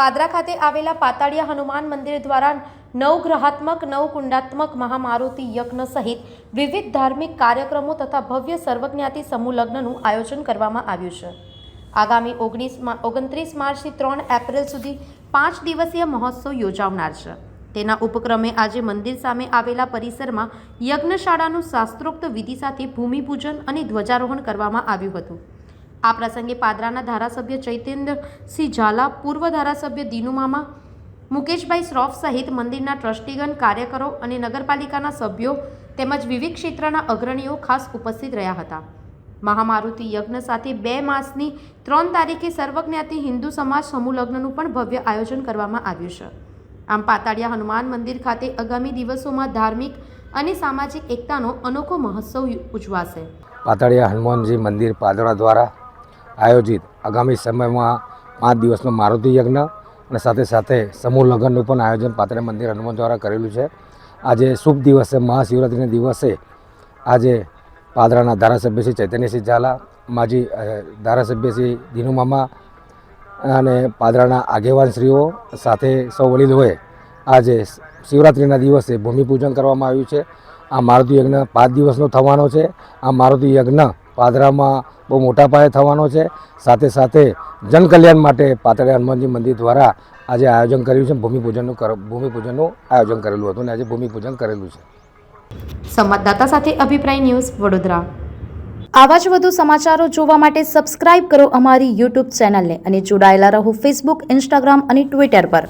પાદરા ખાતે આવેલા પાતાળિયા હનુમાન મંદિર દ્વારા નવગ્રહાત્મક નવકુંડાત્મક મહામારુતિ યજ્ઞ સહિત વિવિધ ધાર્મિક કાર્યક્રમો તથા ભવ્ય સર્વજ્ઞાતિ સમૂહ લગ્નનું આયોજન કરવામાં આવ્યું છે. આગામી 29 માર્ચથી 3 એપ્રિલ સુધી 5 દિવસીય મહોત્સવ યોજાનાર છે. તેના ઉપક્રમે આજે મંદિર સામે આવેલા પરિસરમાં યજ્ઞશાળાનું શાસ્ત્રોક્ત વિધિ સાથે ભૂમિપૂજન અને ધ્વજારોહણ કરવામાં આવ્યું હતું. આ પ્રસંગે પાદરાના ધારાસભ્ય ચૈતેન્દ્રસિંહ ઝાલા, પૂર્વ ધારાસભ્ય દીનુ મામા, મુકેશભાઈ શ્રોફ સહિત મંદિરના ટ્રસ્ટીગણ, કાર્યકરો અને નગરપાલિકાના સભ્યો તેમજ વિવિધ ક્ષેત્રના અગ્રણીઓ ખાસ ઉપસ્થિત રહ્યા હતા. મહામારુતિ યજ્ઞ સાથે 2 માસની 3 તારીખે સર્વજ્ઞાતિ હિન્દુ સમાજ સમૂહ લગ્નનું પણ ભવ્ય આયોજન કરવામાં આવ્યું છે. આમ પાતાળિયા હનુમાન મંદિર ખાતે આગામી દિવસોમાં ધાર્મિક અને સામાજિક એકતાનો અનોખો મહોત્સવ ઉજવાશે. પાતાળિયા હનુમાનજી મંદિર પાદરા દ્વારા આયોજિત આગામી સમયમાં 5 દિવસનો મારુતિ યજ્ઞ અને સાથે સાથે સમૂહ લગ્નનું પણ આયોજન પાતાળિયા મંદિર હનુમાન દ્વારા કરેલું છે. આજે શુભ દિવસે મહાશિવરાત્રિના દિવસે આજે પાદરાના ધારાસભ્ય શ્રી ચૈતન્યસિંહ ઝાલા, માજી ધારાસભ્ય શ્રી દીનુ મામા અને પાદરાના આગેવાનશ્રીઓ સાથે સૌ વડીલોએ આજે શિવરાત્રિના દિવસે ભૂમિપૂજન કરવામાં આવ્યું છે. આ મારુતિ યજ્ઞ 5 દિવસનો થવાનો છે. આ મારુતિ યજ્ઞ પાદરામાં બહુ મોટા પાયે થવાનો છે. સાથે સાથે જનકલ્યાણ માટે પાતાળિયા હનુમાનજી મંદિર દ્વારા આજે આયોજન કર્યું છે. ભૂમિપૂજનનું આયોજન કરેલું હતું અને આજે ભૂમિપૂજન કરેલું છે. સંવાદદાતા સાથે અભિપ્રાય ન્યૂઝ, વડોદરા. આવા જ વધુ સમાચારો જોવા માટે સબસ્ક્રાઇબ કરો અમારી YouTube ચેનલને અને જોડાયેલા રહો Facebook, Instagram અને Twitter પર.